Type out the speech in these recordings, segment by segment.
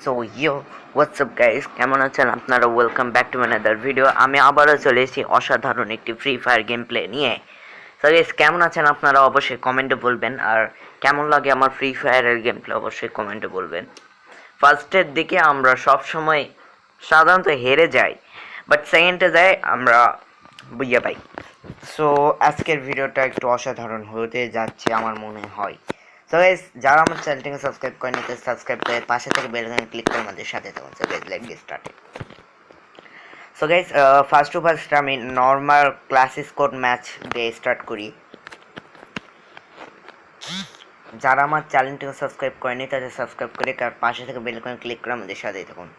So WhatsApp guys, কেমন আছেন আপনারা? Welcome back to another video. আমি আবারও চলে এসেছি অসাধারণ একটি ফ্রি ফায়ার গেম প্লে নিয়ে। সো গাইস, কেমন আছেন আপনারা অবশ্যই কমেন্টে বলবেন, আর কেমন লাগে আমার ফ্রি ফায়ারের গেম প্লে অবশ্যই কমেন্টে বলবেন। ফার্স্টের দিকে আমরা সব সময় সাধারণত হেরে যাই, বাট সেকেন্ডে যাই আমরা বুঝিয়ে পাই। সো আজকের ভিডিওটা একটু অসাধারণ হতে যাচ্ছে আমার মনে হয়। সো গাইস, যারা আমার চ্যানেলটাকে সাবস্ক্রাইব করেনি তারা সাবস্ক্রাইব করে পাশে থেকে বেল আইকনে ক্লিক করে আমাদের সাথে থাকুন। So guys, let's get started. So guys, first আমি নর্মাল ক্লাস স্কোর ম্যাচ দিয়ে স্টার্ট করি। যারা আমার চ্যানেলটাকে সাবস্ক্রাইব করেনি তাদের সাবস্ক্রাইব করে পাশে থেকে বেল আইকনে ক্লিক করে আমাদের সাথেই থাকুন।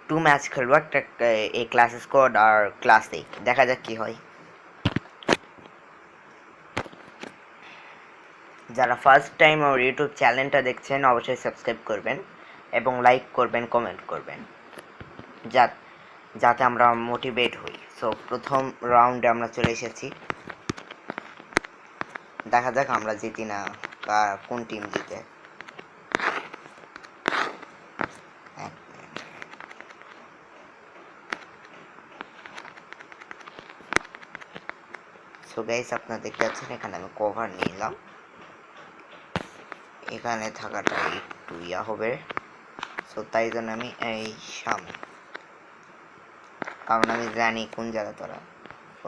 2 ম্যাচ খেলবো, একটা এই ক্লাস স্কোয়াড আর ক্লাসিক। দেখা যাক কি হয়। যারা ফার্স্ট টাইম আমার ইউটিউব চ্যানেলটা দেখছেন অবশ্যই সাবস্ক্রাইব করবেন এবং লাইক করবেন, কমেন্ট করবেন, যাতে আমরা মোটিভেট হই। সো প্রথম রাউন্ডে আমরা চলে এসেছি। দেখা যাক আমরা জিতি না কোন টিম জিতে। সো গাইস, আপনারা দেখতে পাচ্ছেন এখানে আমি কভার নিলাম। এখানে থাকাটা একটু হবে, সো তাই জন্য আমি এই সামনে, কারণ আমি জানি কোন জায়গা তোরা।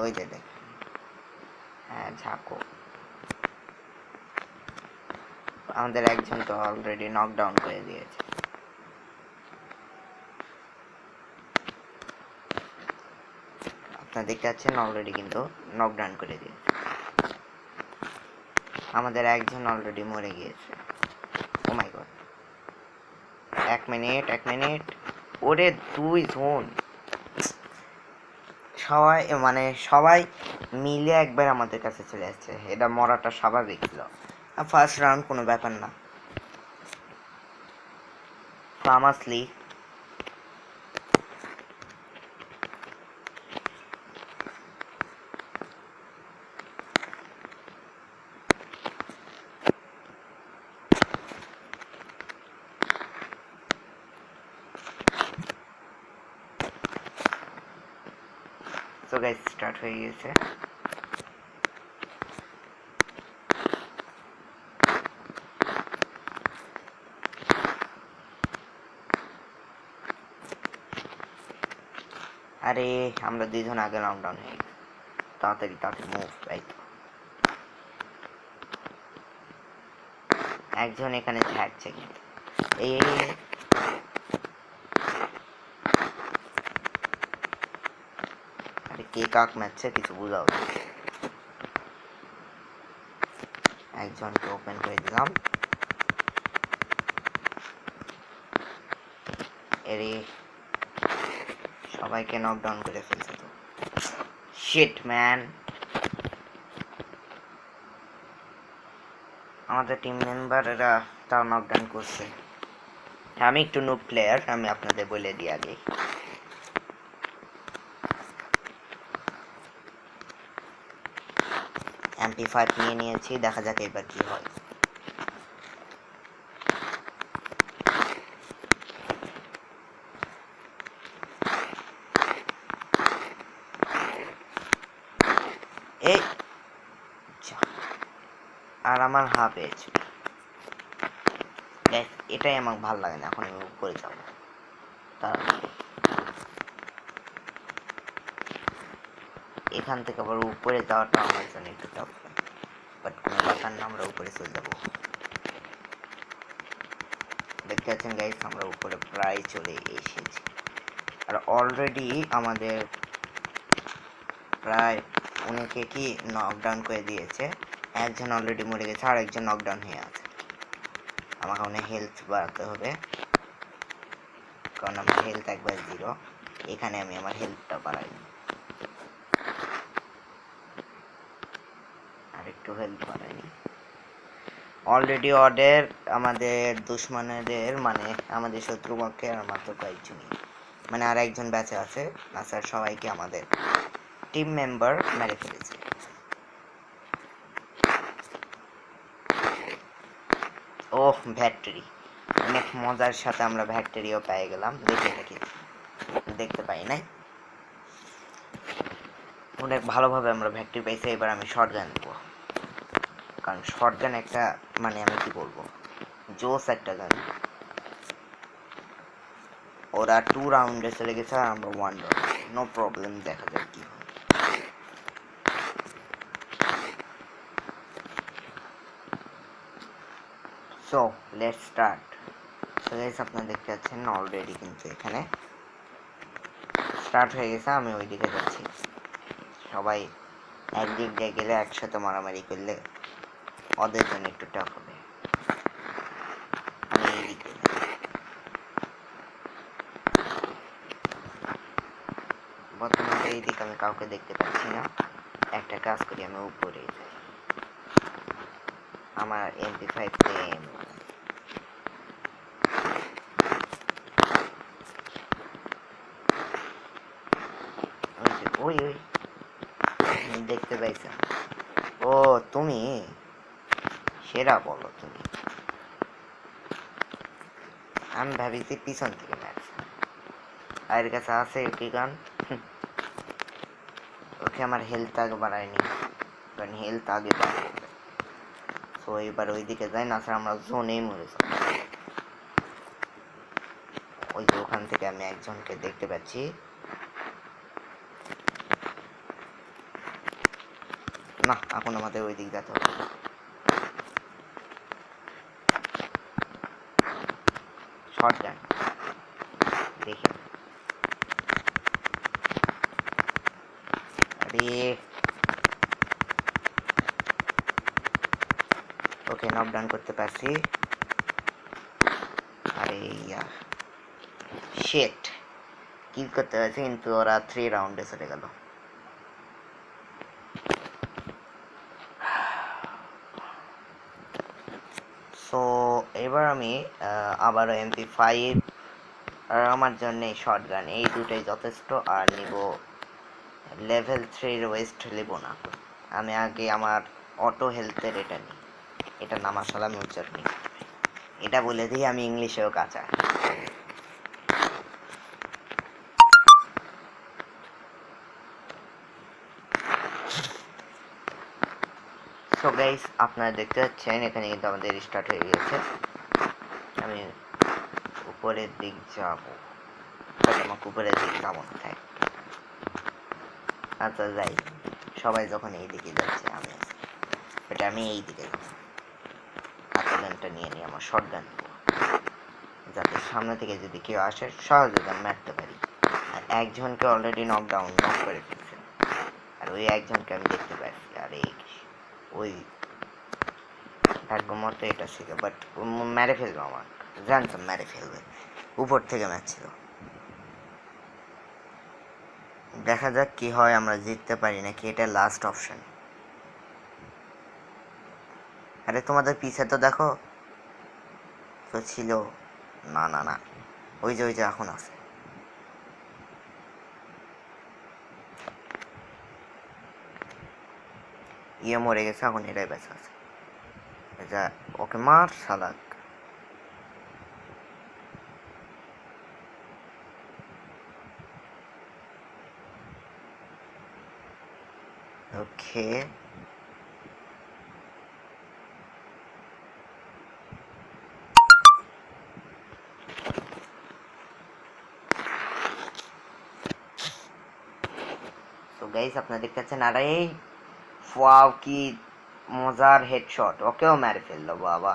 ওই যে দেখ, হ্যাঁ ঝাঁকো। আমাদের একজন তো অলরেডি নকডাউন করে দিয়েছে। আপনারা দেখতে পাচ্ছেন অলরেডি কিন্তু নকডাউন করে দিয়েছে। আমাদের একজন অলরেডি মরে গিয়েছে। ও মাই গড, এক মিনিট। ওরে 2 জোন, সবাই মিলে একবার আমাদের কাছে চলে আসছে। এটা মরাটা স্বাভাবিক ছিল। ফার্স্ট রাউন্ড কোনো ব্যাপার না। ফার্মাসলি সো গাইস, স্টার্ট হয়ে গেছে। আরে আমরা দুইজন আগে লকডাউন হয়ে গেছে। তাড়াতাড়ি মুভ। একজন এখানে থাকছে কিন্তু এই আরে কে কাক মারছে কিছু বুঝাও। একজনকে ওপেন করে দিলাম। এরে সবাইকে নকডাউন করে ফেলছে তো। শিট ম্যান, আমাদের টিম মেম্বাররা তাও নকডাউন করছে। আমি একটু নুব প্লেয়ার, আমি আপনাদের বলে দিই আগে। MP5 নিয়ে নিয়েছি, দেখা যাক এবার কি হয়। এই আর আমার হাফ এইচপি। এটাই আমার ভালো লাগে না। এখন আমি উপরে যাব, এখান থেকে আবার উপরে যাওয়াটা আমার জন্য একটু টাফ, বাট কোনো ব্যাপার না, আমরা উপরে চলে যাবো। দেখতে পাচ্ছেন গাইস, আমরা উপরে প্রায় চলে এসেছি। আর অলরেডি আমাদের প্রায় অনেকে কি নকডাউন করে দিয়েছে। একজন অলরেডি মরে গেছে আর একজন নকডাউন হয়ে আছে। আমাকে অনেক হেলথ বাড়াতে হবে, কারণ আমার হেলথ একবার 0। এখানে আমি আমার হেলথটা বাড়াই, আর একটু হেলথ বাড়াইনি। অলরেডি ওদের আমাদের দুশ্মনেদের মানে আমাদের শত্রুপক্ষে আর মাত্র কয়েকজনই, মানে আর একজন বেঁচে আছে। স্যার সবাইকে আমাদের টিম মেম্বার মেরে ফেলেছে। ওহ ব্যাটারি, অনেক মজার সাথে আমরা ভ্যাক্টরিও পেয়ে গেলাম। দেখতে পাই নাই, অনেক ভালোভাবে আমরা ভ্যাক্টরি পাইছি। এবার আমি শর্টগান দেব, কারণ শর্টগান একটা মানে আমি কি বলবো, জোস একটা গান। ওরা 2 রাউন্ডে চলে গেছে আর আমরা 1 রাউন্ড। নো প্রবলেম, দেখা যাক কি হয়। So let's start. So guys, আপনারা দেখতে পাচ্ছেন অলরেডি কিন্তু এখানে স্টার্ট হয়ে গেছে। আমি ওই দিকে যাচ্ছি। সবাই একদিক দিয়ে গেলে একসাথে মারামারি করলে ওদের জন্য একটু টাফ হবে। আমি এই দিকে বর্তমানে এই দিকে আমি কাউকে দেখতে পাচ্ছি না। একটা কাজ করি, আমি উপরে যাই। আমার MP5 সেম। ওই ওই দেখতে পাইছেন? ও তুমি সেরা বলো তুমি। আমি ভাবিছি পিছন থেকে মারছি। আর কাছে আছে কি গান? ওকে আমার হেলথ আগে বাড়ায়নি, কারণ হেলথ আগে বাড়াবে। সো এবার ওইদিকে যাই না, স্যার আমরা জোনেই মরে যাব। ওই যে ওখান থেকে আমি একজনকে দেখতে পাচ্ছি। না, এখন আমাদের ওই দিক যেতে হবে। শর্টগান দেখি। আরে ওকে নকডাউন করতে পারছি। আরে ইয়ার শিট, কিল করতে পারছি, কিন্তু ওরা 3 রাউন্ডে চলে গেল। সো এবার আমি আবারও MP5 আর আমার জন্য শর্টগান, এই দুটোই যথেষ্ট। আর নিব লেভেল 3 ওয়েস্ট নেব না। আমি আগে আমার অটো হেলথের এটা নিই। এটা নামার সাল আমি উচ্চারণ নিই, এটা বলে দিই আমি ইংলিশেও কাঁচা। সো গাইস, আপনারা দেখতে পাচ্ছেন এখানে কিন্তু আমাদের স্টার্ট হয়ে গেছে। আমি উপরের দিক যাব, আমাকে উপরের দিক যাবো না, তাই আচ্ছা যাই। সবাই যখন এই দিকে যাচ্ছে আমি এটা আমি এই দিকে যাবো। হাতে গানটা নিয়ে নিই, আমার শর্ট গান, যাতে সামনে থেকে যদি কেউ আসে সহজে গান মারতে পারি। আর একজনকে অলরেডি নক করে ফেলছে, আর ওই একজনকে আমি দেখতে পাচ্ছি। আর এই ওই ভাগ্যমতো এটা ছিল, বাট মেরে ফেলবো, আমার জানতাম মেরে ফেলবে, উপর থেকে মারছিল। দেখা যাক কি হয়, আমরা জিততে পারি নাকি। এটা লাস্ট অপশন। আরে তোমাদের পিছে তো দেখো তো ছিল। না না না, ওই যে এখন আছে। ইয়ে মরে গেছে, এখন এটাই বেঁচে আছে। যা, ওকে মার শালাক। ওকে তো গাইস, আপনারা দেখতে পাচ্ছেন। আর এই ওয়াও, কি মজার হেডশট, ওকেও মেরে ফেললো বাবা।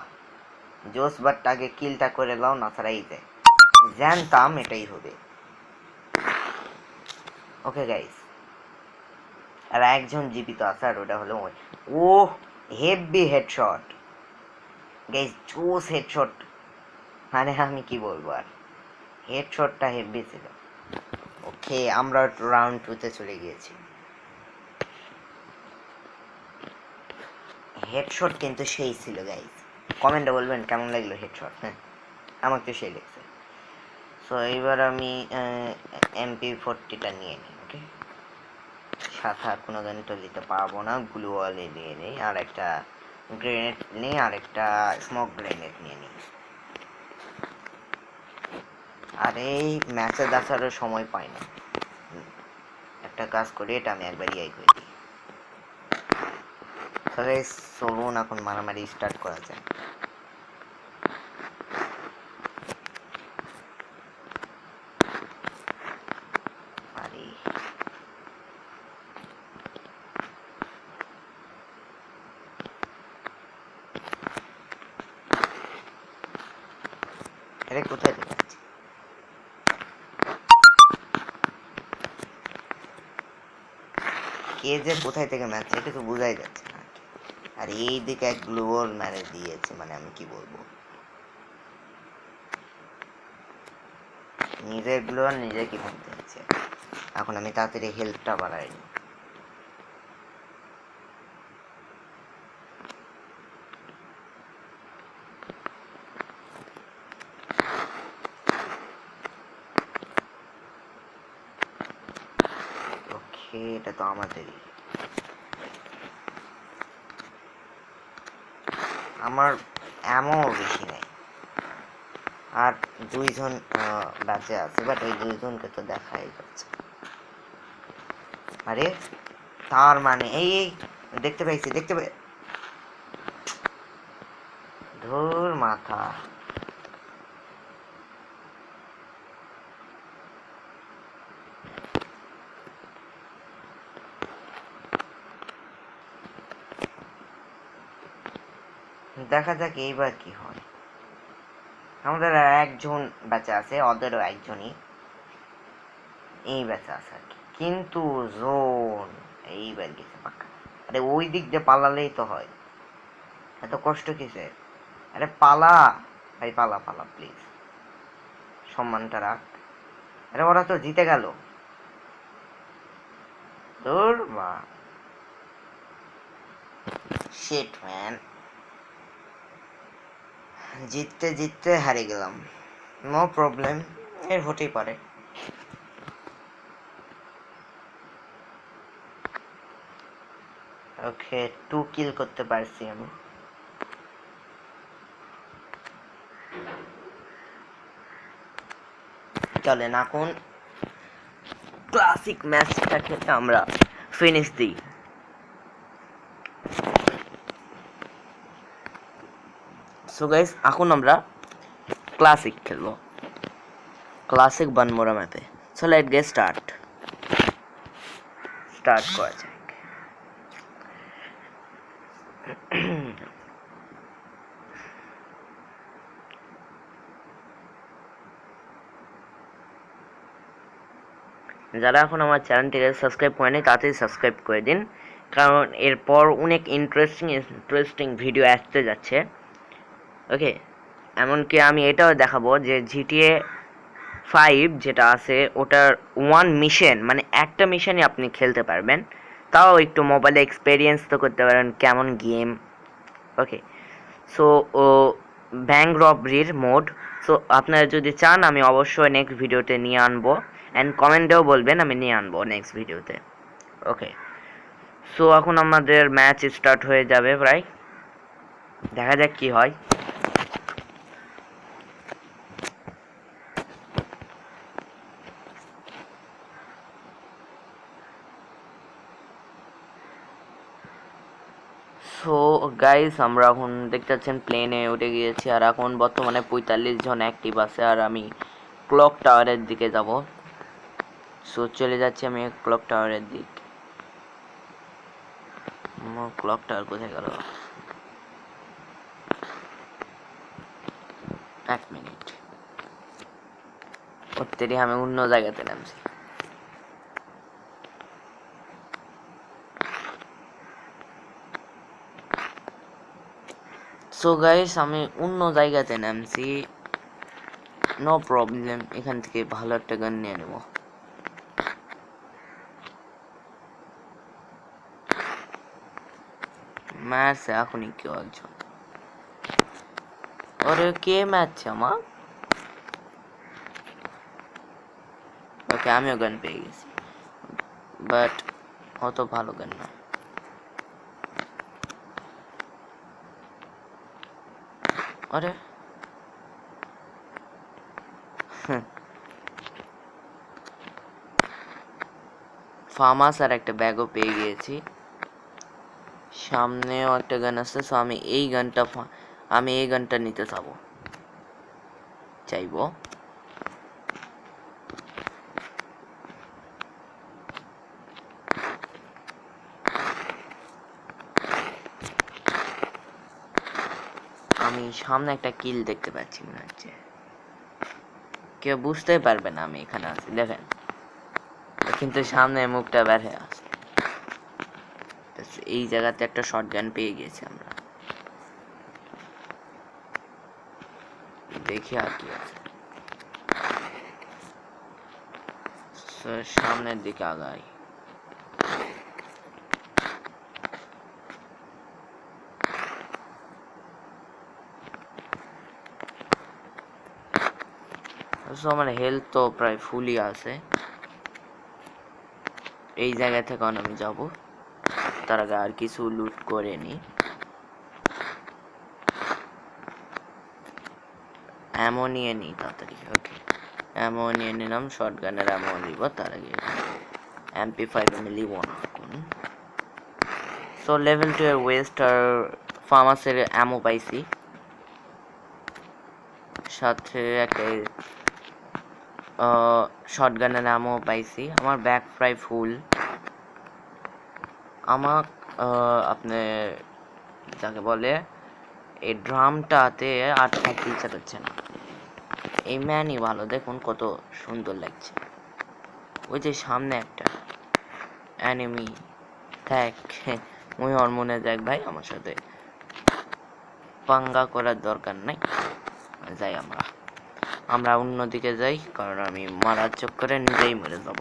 জোস, বাট আগে কিলটা করে লাও, না ছাড়া এই যে জানতাম এটাই হবে। ওকে গাইস, আর একজন জীবিত আছে, আর ওটা হলো ও হেভি হেডশট গাইস, জোস হেডশট। মানে আমি কি বলবো আর, হেডশটটা হেভি ছিল। ওকে, আমরা রাউন্ড 2 তে চলে গিয়েছি। হেডশট কিন্তু সেই ছিল গাইস। কমেন্টে বলবেন কেমন লাগলো হেডশট। হ্যাঁ, আমার তো সেই লাগছে। সো এইবার আমি MP40টা নিয়ে নিই। ওকে, সাথে আর কোনো গান তো দিতে পারবো না, গ্লু ওয়ালে নিয়ে নিই, আর একটা গ্রেনেড নিই, আর একটা স্মোক গ্রেনেড নিয়ে নিই। আর এই ম্যাচে দেখারও সময় পাই না। একটা কাজ করি, এটা আমি একবার ইয়াই করে দিই। তাহলে চলুন এখন মারামারি স্টার্ট করা যায়। আরে কোথায় যাচ্ছে? কে যে কোথায় থেকে মারছে এটা তো বোঝাই যাচ্ছে না। আর এই দিকে এক গ্লোর মেরে দিয়েছে, মানে আমি কি বলবো, নিজের গ্লোর নিজে কি ভাবতে হচ্ছে। এখন আমি তাড়াতাড়ি হেলথটা বাড়াই। ওকে, এটা তো আমাদেরই। আমার এমন বেশি নাই, আর দুইজন বেঁচে আছে, বাট ওই দুইজনকে তো দেখাই যাচ্ছে। আরে তার মানে এই এই দেখতে পাইছি, দেখতে পাই। ধুর মাথা। দেখা যাক এইবার কি হয়। আমাদের আর একজন বেঁচে আছে, ওদেরও একজনই এই বেঁচে আছে আর কি। কিন্তু জোন এইবার গেছে পাক্কা। আরে ওই দিক দিয়ে পালালেই তো হয়, এত কষ্ট কিসে? আরে পালা ভাই, পালা পালা প্লিজ, সম্মানটা রাখ। আরে ওরা তো জিতে গেল। দূর মা, শিট ম্যান, জিততে জিততে হারিয়ে গেলাম। নো প্রবলেম, এর হতেই পারে। ওকে, 2 কিল করতে পারছি আমি। চলেন এখন ক্লাসিক ম্যাচটা খেলে আমরা ফিনিশ দিই। সো গাইস, এখন আমরা ক্লাসিক খেলবো, ক্লাসিক বানমোরা ম্যাপে। সো লেট গেট স্টার্ট করা যাক। যারা এখন আমার চ্যানেলটিকে সাবস্ক্রাইব করেনি তাড়াতাড়ি সাবস্ক্রাইব করে দিন, কারণ এরপর অনেক ইন্টারেস্টিং ভিডিও আসতে যাচ্ছে। ওকে, এমনকি আমি এটাও দেখাবো যে জিটিএ 5 যেটা আছে ওটার 1 মিশন, মানে একটা মিশনই আপনি খেলতে পারবেন, তাও একটু মোবাইলে এক্সপেরিয়েন্স তো করতে পারেন কেমন গেম। ওকে, সো ও ব্যাঙ্ক রবারির মোড। সো আপনারা যদি চান আমি অবশ্যই নেক্সট ভিডিওতে নিয়ে আনবো, অ্যান্ড কমেন্টেও বলবেন, আমি নিয়ে আনবো নেক্সট ভিডিওতে। ওকে, সো এখন আমাদের ম্যাচ স্টার্ট হয়ে যাবে প্রায়, দেখা যাক কি হয়। সো গাইস, আমরা এখন দেখতে পাচ্ছেন প্লেনে উঠে গিয়েছি, আর এখন বর্তমানে 45 জন অ্যাক্টিভ আছে, আর আমি ক্লক টাওয়ারের দিকে যাব। সো চলে যাচ্ছি আমি ক্লক টাওয়ারের দিক। ক্লক টাওয়ার কোথায় গেল? এক মিনিট, ওত্তেরি আমি অন্য জায়গাতে নামছি। সো গাইস, আমি অন্য জায়গাতে নামছি, নো প্রবলেম, এখান থেকে ভালো একটা গান নিয়ে নেব। মারছে এখনই কেউ একজন। ওরে কে মারছে আমার? ওকে, আমিও গান পেয়ে গেছি, বাট অত ভালো গান না। আরে ফার্মাস আর একটা ব্যাগও পেয়ে গিয়েছি। সামনেও একটা গান আছে, সো আমি এই গানটা নিতে চাইবো। আমি সামনে একটা কিল দেখতে পাচ্ছি, মনে হচ্ছে কেউ বুঝতেই পারবে না আমি এখানে আছি, দেখেন, কিন্তু সামনে মুখটা বের হয়ে আছে। এই জায়গাতে একটা শটগান পেয়ে গেছি আমরা, দেখি আর কি আছে। সামনের দিকে আগাই। আমার হেলথ তো প্রায় ফুলই আছে। এই জায়গা থেকে আমি যাব, তার আগে আর কিছু লুট করে নি। অ্যামো নিয়ে নিই তাড়াতাড়ি। ওকে, অ্যামো নিয়ে নিলাম, শটগানের অ্যামো নিব। তার আগে MP5 আমি নিব না এখন। সো লেভেল 2 এর ওয়েস্ট আর ফার্মাসের অ্যামো পাইছি, সাথে একটা শটগানের অ্যামো পাইছি। আমার ব্যাগ প্রায় ফুল। আমার আপনি যাকে বলে এই ড্রামটাতে আর থাকতে ইচ্ছা করছে না। এই ম্যানই ভালো, দেখুন কত সুন্দর লাগছে। ওই যে সামনে একটা অ্যানিমি থাক, ওই হরমোনে যাক ভাই, আমার সাথে পাঙ্গা করার দরকার নাই। যাই আমরা অন্যদিকে যাই, কারণ আমি মারার চক্করে নিজেই মরে যাব,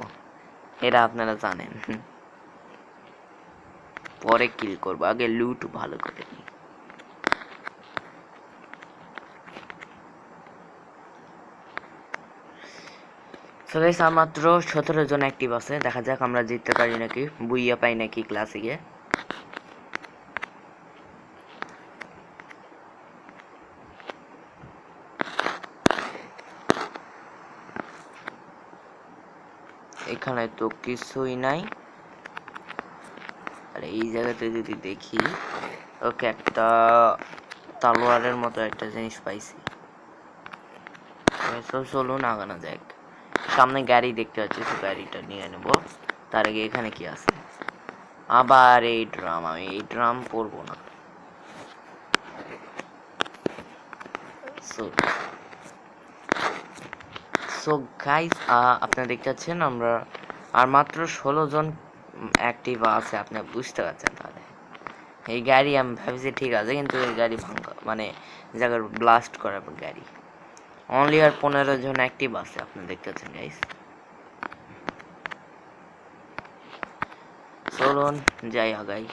এরা আপনারা জানেন। পরে কিল করবো, আগে লুট ভালো করে নিই। সো গাইস, মাত্র 17 জন অ্যাক্টিভ আছে, দেখা যাক আমরা জিততে পারি নাকি, বুইয়া পাই নাকি ক্লাসিকে। এখানে তো কিছুই নাই। আর এই জায়গাতে যদি দেখি, ওকে, একটা তালোয়ারের মতো একটা জিনিস পাইছি। চলুন আগানো যাক। সামনে গাড়ি দেখতে পাচ্ছি, তো গাড়িটা নিয়ে নেব। তার আগে এখানে কি আছে? আবার এই ড্রাম, আমি এই ড্রাম পরবো না। সো গাইস, আপনারা দেখতে পাচ্ছেন আমরা আর মাত্র 16 জন অ্যাক্টিভ আছে, আপনি বুঝতে পারছেন। তাহলে এই গাড়ি আমি ভাবছি ঠিক আছে, কিন্তু এই গাড়ি ভাঙা মানে জায়গার ব্লাস্ট করার গাড়ি। অনলি আর 15 জন অ্যাক্টিভ আছে, আপনি দেখতে পাচ্ছেন গাইস। চলুন যাই আগাই।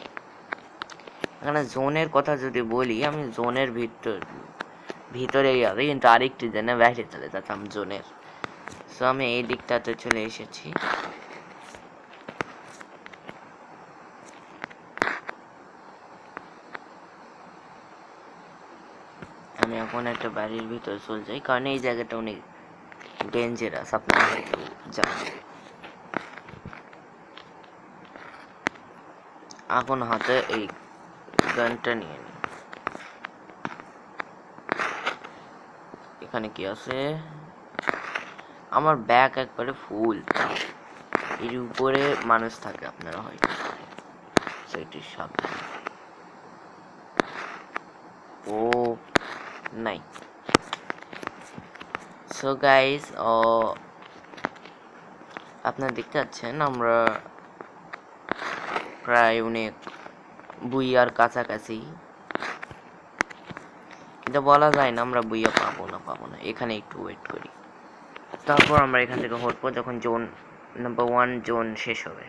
এখানে জোনের কথা যদি বলি, আমি জোনের ভিতরেই আছি, কিন্তু আরেকটি জেনে বাইরে চলে যেতাম জোনের। সো আমি এই দিকটাতে চলে এসেছি। আমি এখন একটা বাড়ির ভিতরে চলে যাই, কারণ এই জায়গাটা অনেক ডেঞ্জারাস, আপনারা হয়তো জানেন। এখন হাতে এই গানটা নিয়ে নিই। এখানে কি আছে? আমার ব্যাগ একবারে ফুল। এর উপরে মানুষ থাকে, আপনারা হয়তো সেটির সাথে। ও নাই। সো গাইস, আপনারা দেখতে পাচ্ছেন আমরা প্রায় অনেক বুইয়ার কাছাকাছি, কিন্তু বলা যায় না আমরা বুইয়া পাবো না। এখানে একটু ওয়েট করি, তারপর আমরা এখান থেকে হটবো যখন জোন নাম্বার 1 জোন শেষ হবে।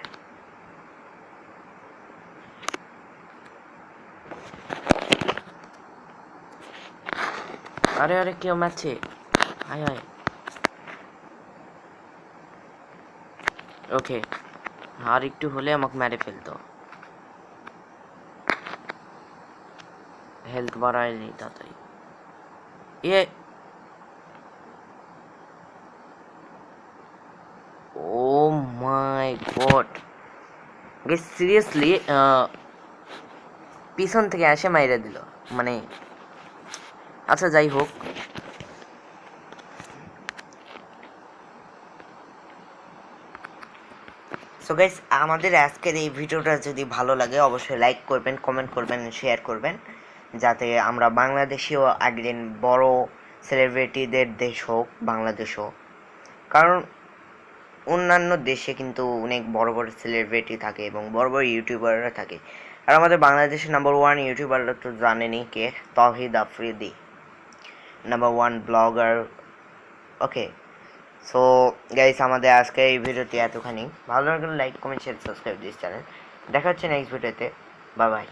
আরে আরে, কেউ মারছে, হায় হায়। ওকে, আর একটু হলে আমাকে মেরে ফেলতো। হেলথ বাড়ায় নেই তাড়াতাড়ি। ও মাই গড, গাইস সিরিয়াসলি পিছন থেকে এসে মাইরা দিল, মানে আচ্ছা যাই হোক। সো গাইস, আমাদের আজকের এই ভিডিওটা যদি ভালো লাগে অবশ্যই লাইক করবেন, কমেন্ট করবেন, শেয়ার করবেন, যাতে আমরা বাংলাদেশেও একদিন বড় সেলিব্রিটিদের দেশ হোক বাংলাদেশও। কারণ অন্যান্য দেশে কিন্তু অনেক বড় বড় সেলিব্রিটি থাকে এবং বড় বড় ইউটিউবাররা থাকে, আর আমাদের বাংলাদেশের নাম্বার ওয়ান ইউটিউবাররা তো জানেনই কে, তৌহিদ আফ্রিদি, নাম্বার ওয়ান ব্লগার। ওকে, সো গাইস, আমাদের আজকে এই ভিডিওটি এতখানি। ভালো লাগলে like, comment, share, subscribe this channel. দেখা হচ্ছে নেক্সট ভিডিওতে। Bye bye.